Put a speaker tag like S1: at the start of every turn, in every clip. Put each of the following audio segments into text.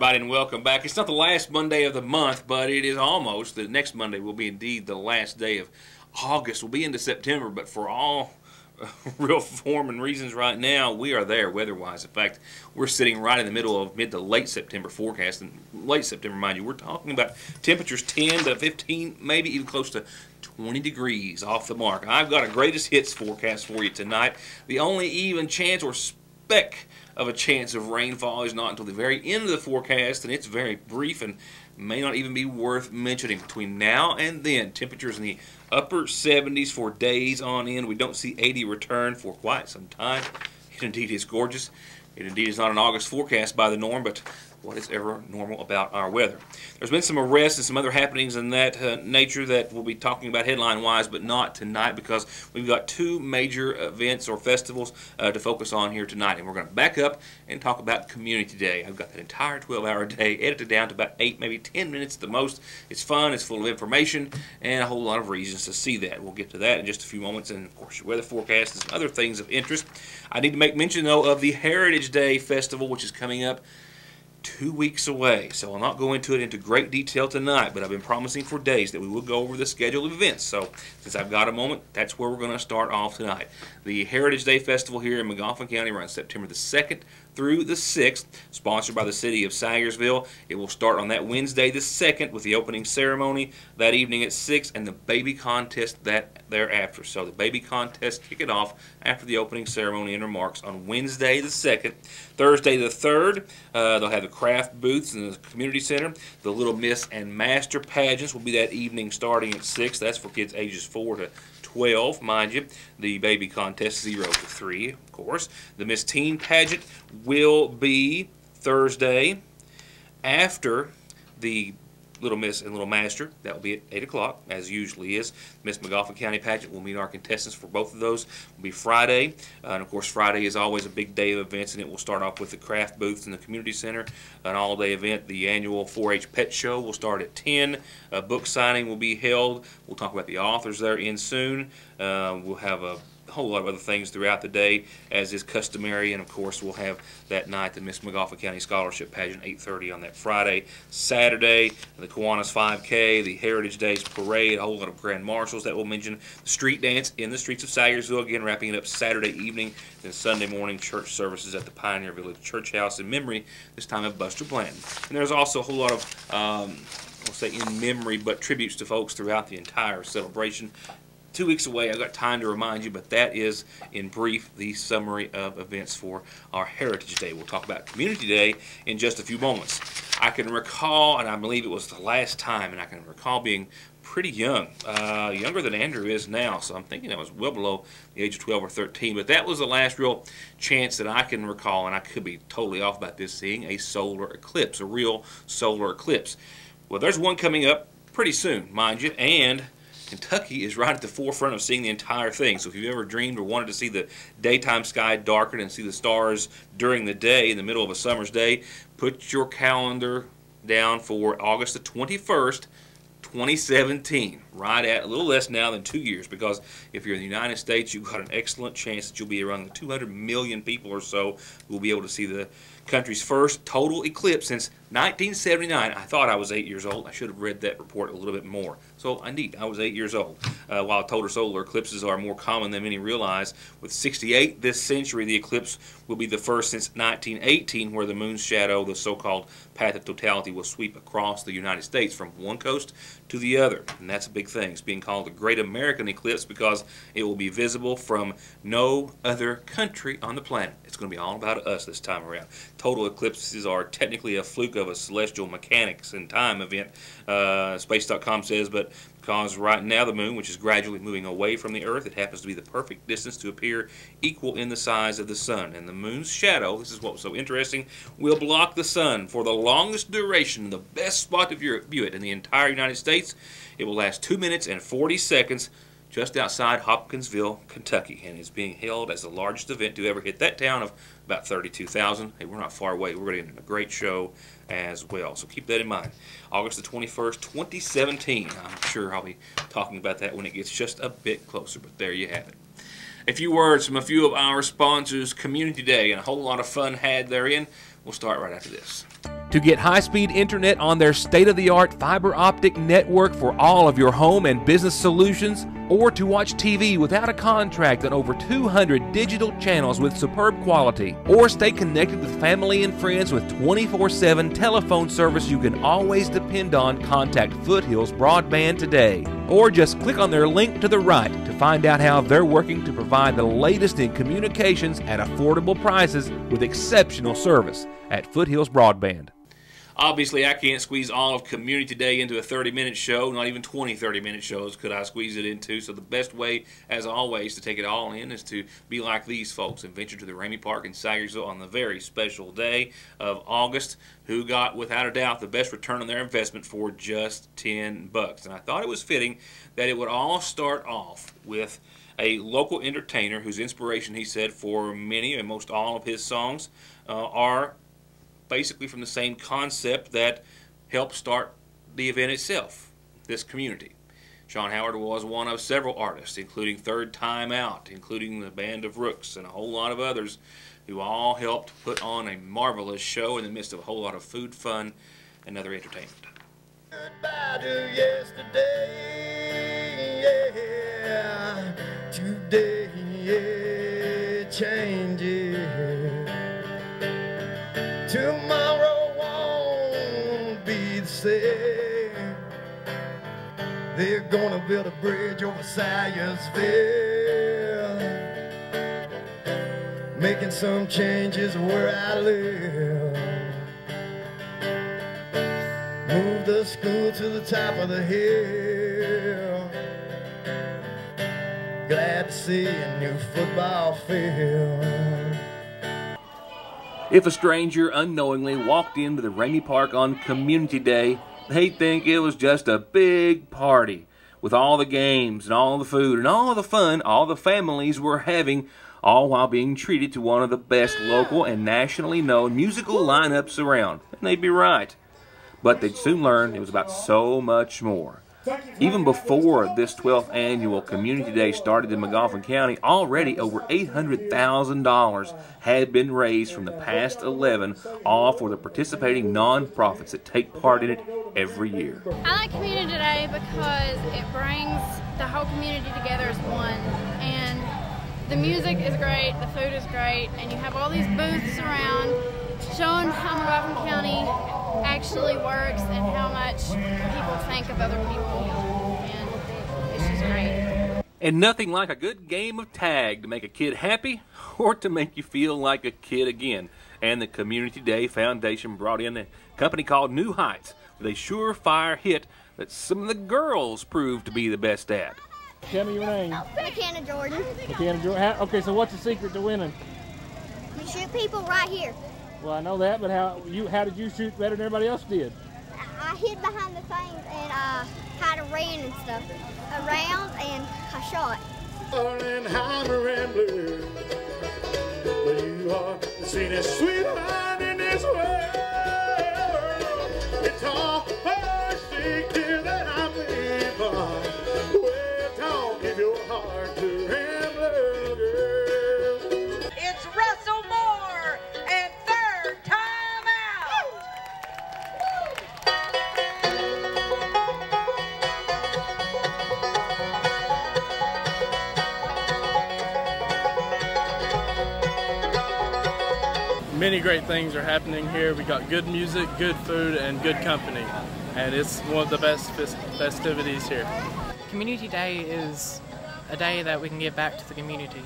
S1: everybody, and welcome back. It's not the last Monday of the month, but it is almost. The next Monday will be indeed the last day of August. We'll be into September, but for all real form and reasons right now, we are there weather-wise. In fact, we're sitting right in the middle of mid to late September forecast. And late September, mind you, we're talking about temperatures 10 to 15, maybe even close to 20 degrees off the mark. I've got a greatest hits forecast for you tonight. The only even chance or speck of a chance of rainfall is not until the very end of the forecast, and it's very brief and may not even be worth mentioning. Between now and then, temperatures in the upper 70s for days on end. We don't see 80 return for quite some time. It indeed is gorgeous. It indeed is not an August forecast by the norm, but what is ever normal about our weather? There's been some arrests and some other happenings in that nature that we'll be talking about headline-wise, but not tonight because we've got two major events or festivals to focus on here tonight. And we're going to back up and talk about Community Day. I've got that entire 12-hour day edited down to about 8, maybe 10 minutes at the most. It's fun, it's full of information, and a whole lot of reasons to see that. We'll get to that in just a few moments, and of course your weather forecast and some other things of interest. I need to make mention, though, of the Heritage Day Festival, which is coming up 2 weeks away, so I'll not go into it into great detail tonight, but I've been promising for days that we will go over the schedule of events. So since I've got a moment, that's where we're going to start off tonight. The Heritage Day Festival here in McGoffin County runs September the 2nd through the 6th, sponsored by the city of Sayersville. It will start on that Wednesday the 2nd with the opening ceremony that evening at 6 and the baby contest that thereafter. So the baby contest kick it off after the opening ceremony and remarks on Wednesday the 2nd. Thursday the 3rd, they'll have the craft booths in the community center. The Little Miss and Master pageants will be that evening starting at 6. That's for kids ages 4 to 12, mind you. The baby contest 0 to 3, of course. The Miss Teen pageant will be Thursday after the Little Miss and Little Master. That will be at 8 o'clock, as usually is. Miss McGoffin County pageant will meet our contestants for both of those. It will be Friday. And, of course, Friday is always a big day of events, and it will start off with the craft booths in the community center, an all-day event. The annual 4-H pet show will start at 10. A book signing will be held. We'll talk about the authors there in soon. We'll have a whole lot of other things throughout the day, as is customary, and of course we'll have that night the Miss McGoffin County Scholarship Pageant, 8:30 on that Friday. Saturday, the Kiwanis 5K, the Heritage Days Parade, a whole lot of grand marshals that we'll mention, the street dance in the streets of Sayersville, again wrapping it up Saturday evening, then Sunday morning church services at the Pioneer Village Church House in memory, this time of Buster Blanton. And there's also a whole lot of, I'll say in memory, but tributes to folks throughout the entire celebration. 2 weeks away, I've got time to remind you, but that is, in brief, the summary of events for our Heritage Day. We'll talk about Community Day in just a few moments. I can recall, and I believe it was the last time, and I can recall being pretty young, younger than Andrew is now, so I'm thinking I was well below the age of 12 or 13, but that was the last real chance that I can recall, and I could be totally off about this, seeing a solar eclipse, a real solar eclipse. Well, there's one coming up pretty soon, mind you, and Kentucky is right at the forefront of seeing the entire thing. So if you've ever dreamed or wanted to see the daytime sky darken and see the stars during the day in the middle of a summer's day, put your calendar down for August the 21st, 2017, right at a little less now than 2 years, because if you're in the United States, you've got an excellent chance that you'll be around the 200 million people or so who will be able to see the country's first total eclipse since 1979. I thought I was 8 years old. I should have read that report a little bit more. So indeed, I was 8 years old. While total solar eclipses are more common than many realize, with 68 this century, the eclipse will be the first since 1918, where the moon's shadow, the so-called path of totality, will sweep across the United States from one coast to the other. And that's a big thing. It's being called the Great American Eclipse because it will be visible from no other country on the planet. It's going to be all about us this time around. Total eclipses are technically a fluke of a celestial mechanics and time event, space.com says, but because right now the moon, which is gradually moving away from the Earth, it happens to be the perfect distance to appear equal in the size of the sun. And the moon's shadow, this is what's so interesting, will block the sun for the longest duration, the best spot to view it in the entire United States. It will last 2 minutes and 40 seconds just outside Hopkinsville, Kentucky, and is being held as the largest event to ever hit that town of about 32,000. Hey, we're not far away. We're going to get a great show as well, so keep that in mind. August the 21st, 2017. I'm sure I'll be talking about that when it gets just a bit closer, but there you have it. A few words from a few of our sponsors. Community Day and a whole lot of fun had therein. We'll start right after this. To get high-speed internet on their state-of-the-art fiber optic network for all of your home and business solutions, or to watch TV without a contract on over 200 digital channels with superb quality, or stay connected with family and friends with 24/7 telephone service you can always depend on, contact Foothills Broadband today. Or just click on their link to the right to find out how they're working to provide the latest in communications at affordable prices with exceptional service at Foothills Broadband. Obviously, I can't squeeze all of Community Day into a 30-minute show, not even 20 30-minute shows could I squeeze it into. So the best way, as always, to take it all in is to be like these folks and venture to the Ramey Park in Sayersville on the very special day of August, who got, without a doubt, the best return on their investment for just $10. And I thought it was fitting that it would all start off with a local entertainer whose inspiration, he said, for many and most all of his songs are basically from the same concept that helped start the event itself, this community. Sean Howard was one of several artists, including Third Time Out, including the Band of Rooks, and a whole lot of others who all helped put on a marvelous show in the midst of a whole lot of food, fun, and other entertainment.
S2: Goodbye to yesterday, yeah. Today it changes. Tomorrow won't be the same. They're gonna build a bridge over Sayersville, making some changes where I live. Move the school to the top of the hill. Glad to see a new football field.
S1: If a stranger unknowingly walked into the Ramey Park on Community Day, they'd think it was just a big party with all the games and all the food and all the fun all the families were having, all while being treated to one of the best local and nationally known musical lineups around. And they'd be right. But they'd soon learn it was about so much more. Even before this 12th annual Community Day started in McGoffin County, already over $800,000 had been raised from the past 11, all for the participating nonprofits that take part in it every year.
S3: I like Community Day because it brings the whole community together as one, and the music is great, the food is great, and you have all these booths around showing how McGoffin County actually works and how much people think of other people, and it's just great.
S1: And nothing like a good game of tag to make a kid happy or to make you feel like a kid again. And the Community Day Foundation brought in a company called New Heights with a surefire hit that some of the girls proved to be the best at.
S4: Tell me your name.
S3: McKenna Jordan.
S4: McKenna Jordan. Okay, so what's the secret to winning?
S3: You shoot people right here.
S4: Well, I know that, but how did you shoot better than everybody else did?
S3: I hid behind the things and kind of ran and stuff around, and I shot.
S2: And hammer and blue, but you are the sweetest sweetheart in this world. It's all stick to that I'm living for. Well, don't give your heart to him, little girl.
S5: It's Russell Moore and Third Time Out.
S6: Many great things are happening here. We got good music, good food, and good company, and it's one of the best festivities here.
S7: Community Day is a day that we can give back to the community,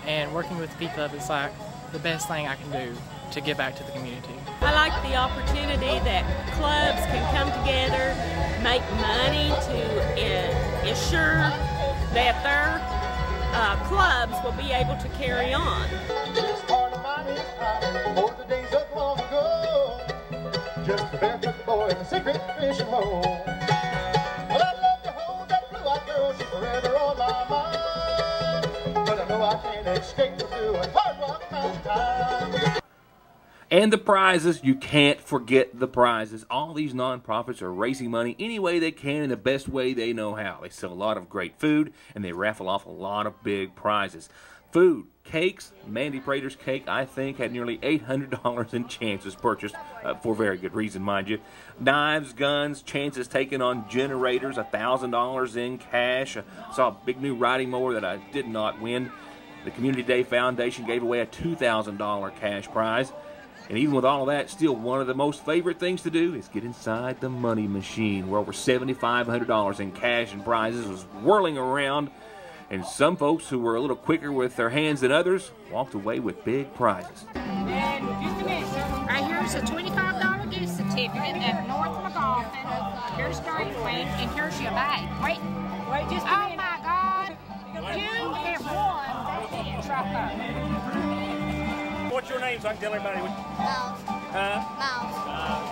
S7: and working with the Club is like the best thing I can do to give back to the community.
S8: I like the opportunity that clubs can come together, make money to ensure that their clubs will be able to carry on.
S2: Just the barefoot boy in the secret fishing hole. Well, I'd love to hold that blue-eyed girl, she's forever on my mind. But I know I can't escape the blue and hard rock mountain time.
S1: And the prizes, you can't forget the prizes. All these nonprofits are raising money any way they can in the best way they know how. They sell a lot of great food, and they raffle off a lot of big prizes. Food, cakes. Mandy Prater's cake, I think, had nearly $800 in chances purchased, for very good reason, mind you. Knives, guns, chances taken on generators, $1,000 in cash. I saw a big new riding mower that I did not win. The Community Day Foundation gave away a $2,000 cash prize. And even with all of that, still one of the most favorite things to do is get inside the money machine, where over $7,500 in cash and prizes was whirling around. And some folks who were a little quicker with their hands than others walked away with big prizes.
S9: And just a minute. Right here's a $25 gift certificate at North McGoffin. Here's starting point, and here's your bag. Wait just a minute. Oh my God! You have won that dance right there.
S4: What's your name so I can tell everybody?
S10: Miles. Miles.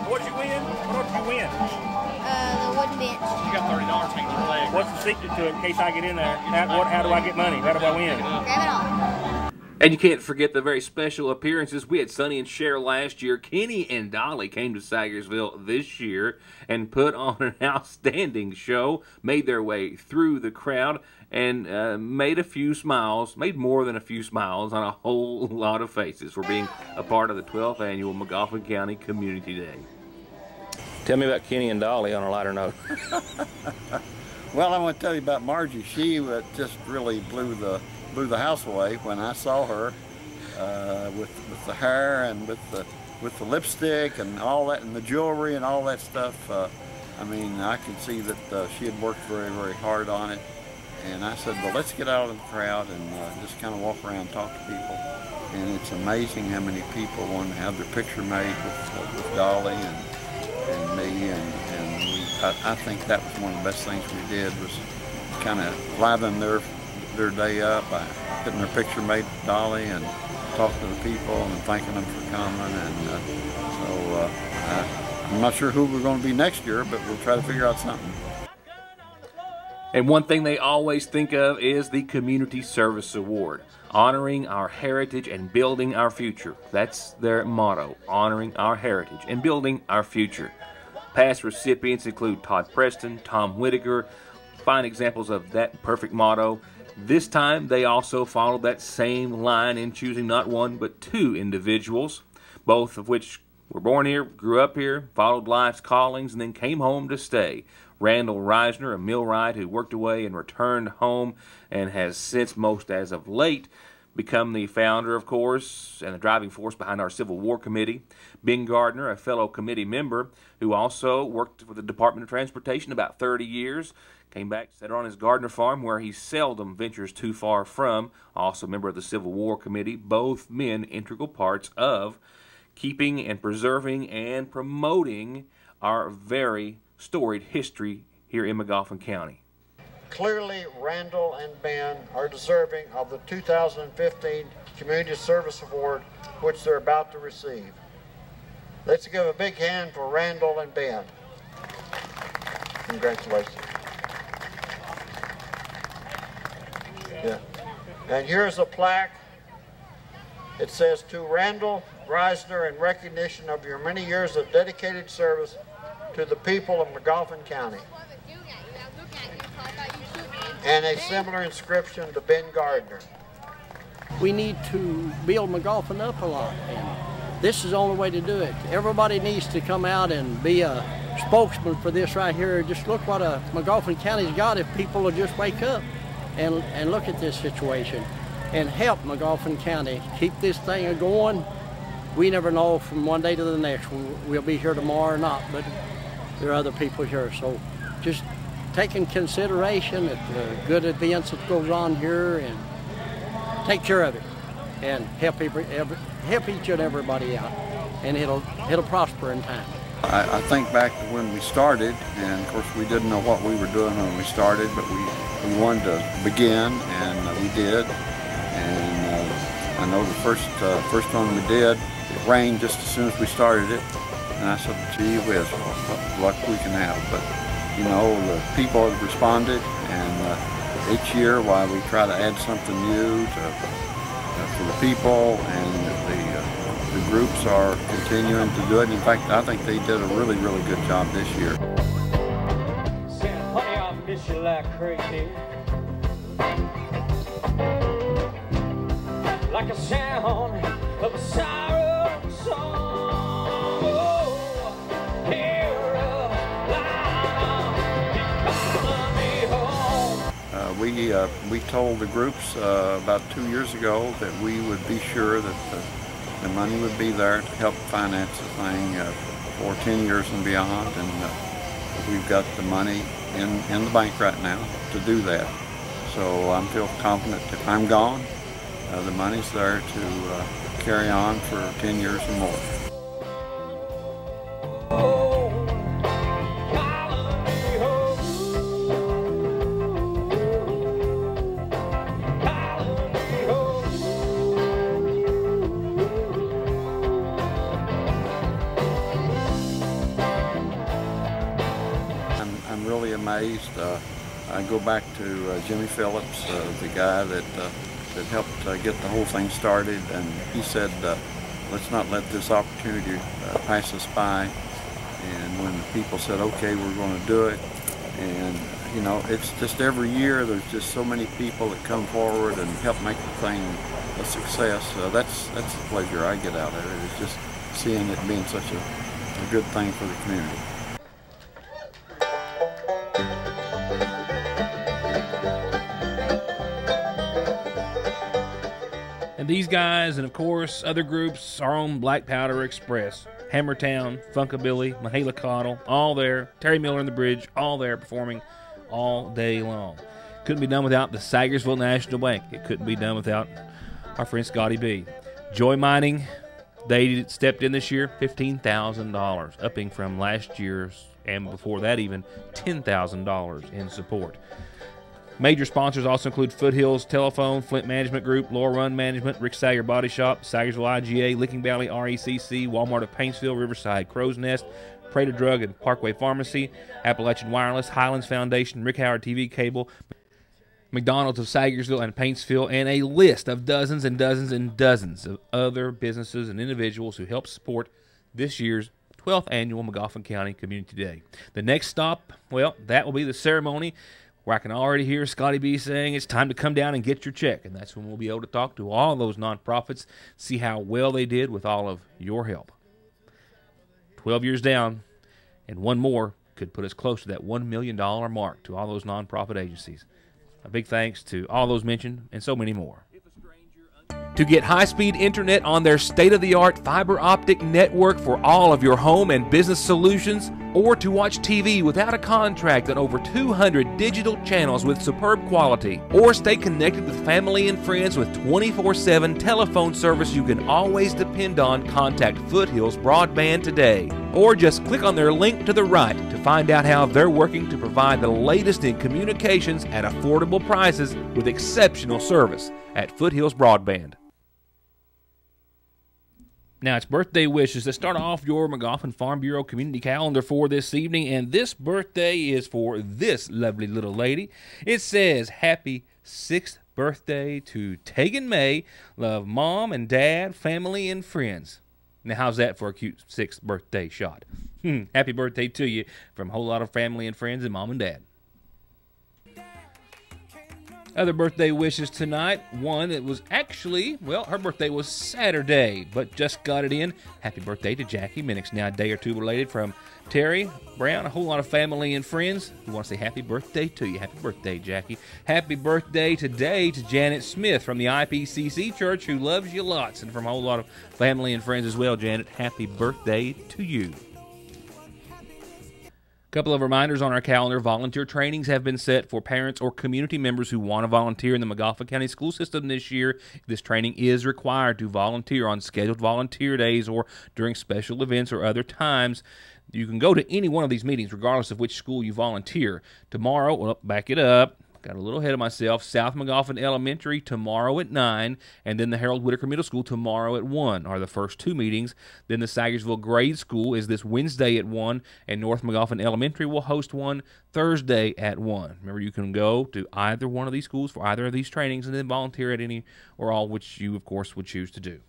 S4: What'd you win? What did you win?
S10: The wooden bench.
S4: You got $30 hanging on your leg. What's the secret to it in case I get in there? How do I get money? How do I win?
S10: Grab it all.
S1: And you can't forget the very special appearances. We had Sonny and Cher last year. Kenny and Dolly came to Sagersville this year and put on an outstanding show, made their way through the crowd, and made a few smiles, made more than a few smiles on a whole lot of faces for being a part of the 12th Annual McGoffin County Community Day. Tell me about Kenny and Dolly on a lighter note.
S11: Well, I want to tell you about Margie. She just really blew the house away when I saw her with the hair and with the lipstick and all that, and the jewelry and all that stuff. I mean, I could see that she had worked very, very hard on it. And I said, well, let's get out of the crowd and just kind of walk around and talk to people. And it's amazing how many people want to have their picture made with Dolly and me. I think that was one of the best things we did, was kind of liven their day up by getting their picture made with Dolly and talking to the people and thanking them for coming. And so I'm not sure who we're going to be next year, but we'll try to figure out something.
S1: And one thing they always think of is the Community Service Award, honoring our heritage and building our future. That's their motto, honoring our heritage and building our future. Past recipients include Todd Preston, Tom Whitaker, fine examples of that perfect motto. This time they also followed that same line in choosing not one but two individuals, both of which were born here, grew up here, followed life's callings, and then came home to stay. Randall Reisner, a millwright who worked away and returned home and has since, most as of late, become the founder, of course, and the driving force behind our Civil War Committee. Ben Gardner, a fellow committee member who also worked for the Department of Transportation about 30 years, came back, settled on his Gardner farm where he seldom ventures too far from, also a member of the Civil War Committee, both men integral parts of keeping and preserving and promoting our very storied history here in McGoffin County.
S12: Clearly, Randall and Ben are deserving of the 2015 Community Service Award, which they're about to receive. Let's give a big hand for Randall and Ben. Congratulations. Yeah. And here's a plaque. It says, "To Randall Reisner, in recognition of your many years of dedicated service to the people of McGoffin County." And a similar inscription to Ben Gardner.
S13: We need to build McGoffin up a lot, and this is the only way to do it. Everybody needs to come out and be a spokesman for this right here. Just look what McGoffin County's got if people will just wake up and look at this situation and help McGoffin County keep this thing going. We never know from one day to the next. We'll be here tomorrow or not, but there are other people here. So just take in consideration the good events that goes on here and take care of it and help each and everybody out, and it'll prosper in time.
S11: I think back to when we started, and of course we didn't know what we were doing when we started, but we wanted to begin, and we did. And I know the first one we did, it rained just as soon as we started it, and I said, gee whiz, what luck we can have. But you know, the people have responded, and each year while we try to add something new for the people, and the groups are continuing to do it. In fact, I think they did a really, really good job this year.
S14: Honey, I'll miss you like crazy. like a sound of a siren song. Oh, Carolina, keep calling me home.
S11: We told the groups about 2 years ago that we would be sure that the money would be there to help finance the thing for 10 years and beyond, and we've got the money in the bank right now to do that. So I feel confident if I'm gone, the money's there to carry on for 10 years and more. I'm really amazed. I go back to Jimmy Phillips, the guy that helped get the whole thing started, and he said, let's not let this opportunity pass us by. And when the people said, okay, we're going to do it, and you know, it's just every year there's just so many people that come forward and help make the thing a success. That's the pleasure I get out of it, is just seeing it being such a good thing for the community.
S1: And these guys, and of course other groups, our own Black Powder Express, Hammertown, Funkabilly, Mahala Cottle, all there, Terry Miller and the Bridge, all there performing all day long. Couldn't be done without the Sagersville National Bank. It couldn't be done without our friend Scotty B. Joy Mining, they stepped in this year, $15,000, upping from last year's, and before that even, $10,000 in support. Major sponsors also include Foothills Telephone, Flint Management Group, Laurel Run Management, Rick Sager Body Shop, Sagersville IGA, Licking Valley RECC, Walmart of Paintsville, Riverside Crow's Nest, Prater Drug and Parkway Pharmacy, Appalachian Wireless, Highlands Foundation, Rick Howard TV Cable, McDonald's of Sagersville and Paintsville, and a list of dozens and dozens and dozens of other businesses and individuals who help support this year's 12th Annual Magoffin County Community Day. The next stop, well, that will be the ceremony, where I can already hear Scotty B saying it's time to come down and get your check. And that's when we'll be able to talk to all those nonprofits, see how well they did with all of your help. 12 years down, and one more could put us close to that $1 million mark to all those nonprofit agencies. A big thanks to all those mentioned and so many more. To get high-speed internet on their state-of-the-art fiber optic network for all of your home and business solutions, or to watch TV without a contract on over 200 digital channels with superb quality, or stay connected with family and friends with 24/7 telephone service you can always depend on, contact Foothills Broadband today. Or just click on their link to the right to find out how they're working to provide the latest in communications at affordable prices with exceptional service at Foothills Broadband. Now, it's birthday wishes that start off your Magoffin Farm Bureau community calendar for this evening, and this birthday is for this lovely little lady. It says, happy 6th birthday to Tegan May. Love Mom and Dad, family, and friends. Now, how's that for a cute 6th birthday shot? Happy birthday to you from a whole lot of family and friends and Mom and Dad. Other birthday wishes tonight. One, it was actually, well, her birthday was Saturday, but just got it in. Happy birthday to Jackie Minix. Now a day or two related from Terry Brown, a whole lot of family and friends. We want to say happy birthday to you. Happy birthday, Jackie. Happy birthday today to Janet Smith from the IPCC Church, who loves you lots, and from a whole lot of family and friends as well, Janet. Happy birthday to you. Couple of reminders on our calendar. Volunteer trainings have been set for parents or community members who want to volunteer in the Magoffin County school system this year. This training is required to volunteer on scheduled volunteer days or during special events or other times. You can go to any one of these meetings regardless of which school you volunteer. Tomorrow, well, back it up. Got a little ahead of myself. South Magoffin Elementary tomorrow at 9, and then the Harold Whitaker Middle School tomorrow at 1 are the first two meetings. Then the Sagersville Grade School is this Wednesday at 1, and North Magoffin Elementary will host one Thursday at 1. Remember, you can go to either one of these schools for either of these trainings and then volunteer at any or all, which you, of course, would choose to do.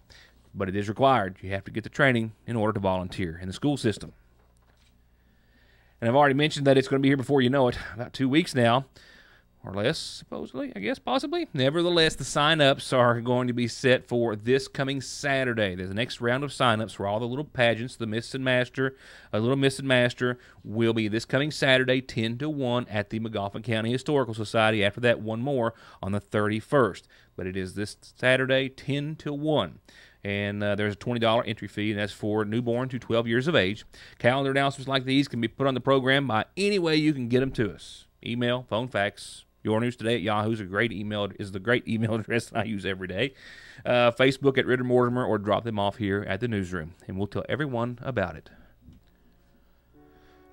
S1: But it is required. You have to get the training in order to volunteer in the school system. And I've already mentioned that it's going to be here before you know it, about 2 weeks now. or less, supposedly, I guess, possibly. Nevertheless, the sign-ups are going to be set for this coming Saturday. There's the next round of sign-ups for all the little pageants. The Miss and Master, Little Miss and Master will be this coming Saturday, 10 to 1 at the McGoffin County Historical Society. After that, one more on the 31st. But it is this Saturday, 10 to 1. And there's a $20 entry fee, and that's for newborn to 12 years of age. Calendar announcements like these can be put on the program by any way you can get them to us. Email, phone, fax. YourNewsToday@Yahoo is a great email. Is the great email address that I use every day. Facebook at Ritt or Mortimer, or drop them off here at the newsroom, and we'll tell everyone about it.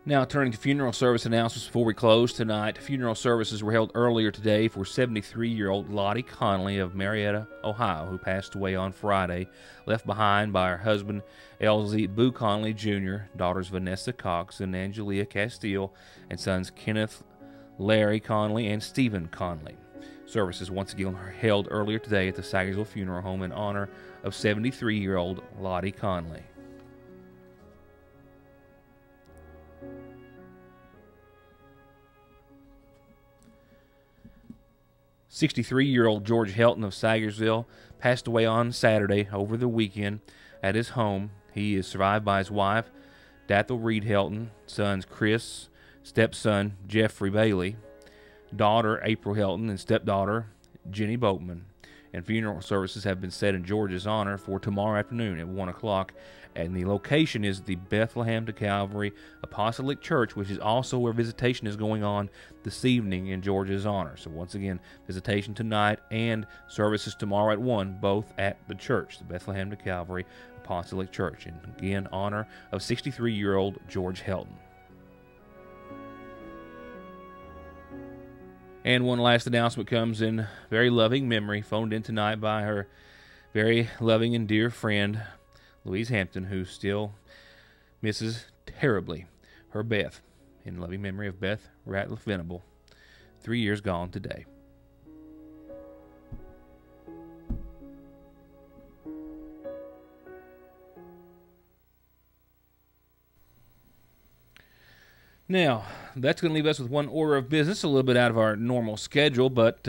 S1: Now, turning to funeral service announcements before we close tonight. Funeral services were held earlier today for 73-year-old Lottie Conley of Marietta, Ohio, who passed away on Friday, left behind by her husband, L.Z. Boo Conley Jr., daughters Vanessa Cox and Angelia Castile, and sons Kenneth, Larry Conley, and Stephen Conley. Services once again were held earlier today at the Sagersville Funeral Home in honor of 73-year-old Lottie Conley. '63-year-old George Helton of Sagersville passed away on Saturday over the weekend at his home. He is survived by his wife, Dathel Reed Helton, sons Chris, stepson Jeffrey Bailey, daughter April Helton, and stepdaughter Jenny Boatman. And funeral services have been set in George's honor for tomorrow afternoon at 1 o'clock. And the location is the Bethlehem to Calvary Apostolic Church, which is also where visitation is going on this evening in George's honor. So once again, visitation tonight and services tomorrow at 1, both at the church, the Bethlehem to Calvary Apostolic Church. And again, honor of 63-year-old George Helton. And one last announcement comes in very loving memory, phoned in tonight by her very loving and dear friend, Louise Hampton, who still misses terribly her Beth, in loving memory of Beth Ratliff Venable, 3 years gone today. Now, that's going to leave us with one order of business, a little bit out of our normal schedule, but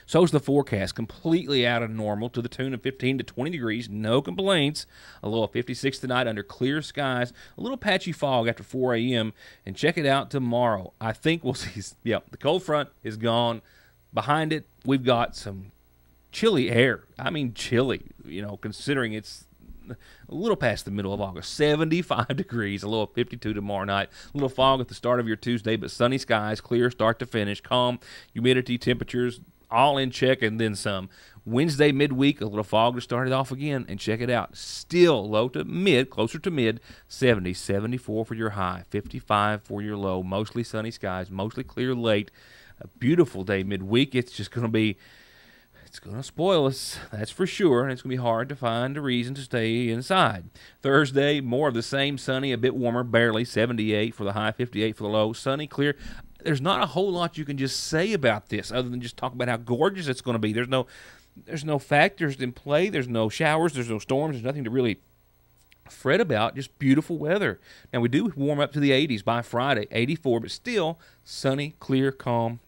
S1: so's the forecast, completely out of normal to the tune of 15 to 20 degrees, no complaints, a low of 56 tonight under clear skies, a little patchy fog after 4 a.m., and check it out tomorrow. I think we'll see, the cold front is gone. Behind it, we've got some chilly air. I mean chilly, considering it's a little past the middle of August. 75 degrees, a low of 52 tomorrow night. A little fog at the start of your Tuesday, but sunny skies, clear start to finish, calm, humidity, temperatures, all in check and then some. Wednesday midweek, a little fog to start it off again, and check it out. Still low to mid, closer to mid, 70, 74 for your high, 55 for your low. Mostly sunny skies, mostly clear late. A beautiful day midweek. It's just going to be... It's going to spoil us, that's for sure, and it's going to be hard to find a reason to stay inside. Thursday, more of the same, sunny, a bit warmer, barely, 78 for the high, 58 for the low, sunny, clear. There's not a whole lot you can just say about this other than just talk about how gorgeous it's going to be. There's no factors in play. There's no showers. There's no storms. There's nothing to really fret about, just beautiful weather. Now, we do warm up to the 80s by Friday, 84, but still sunny, clear, calm,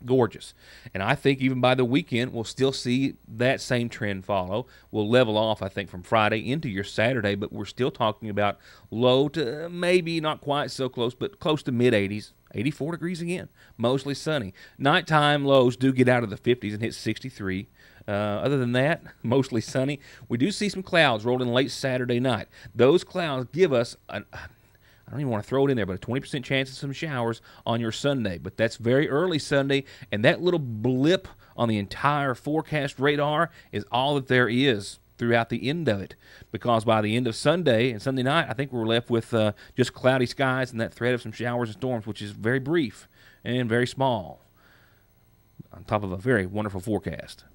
S1: gorgeous. And I think even by the weekend, we'll still see that same trend follow. We'll level off, I think, from Friday into your Saturday, but we're still talking about low to maybe not quite so close, but close to mid-80s. 84 degrees again, mostly sunny. Nighttime lows do get out of the 50s and hit 63. Other than that, mostly sunny. We do see some clouds rolling late Saturday night. Those clouds give us I don't even want to throw it in there, but a 20% chance of some showers on your Sunday. But that's very early Sunday, and that little blip on the entire forecast radar is all that there is throughout the end of it. Because by the end of Sunday and Sunday night, I think we're left with just cloudy skies and that threat of some showers and storms, which is very brief and very small, on top of a very wonderful forecast.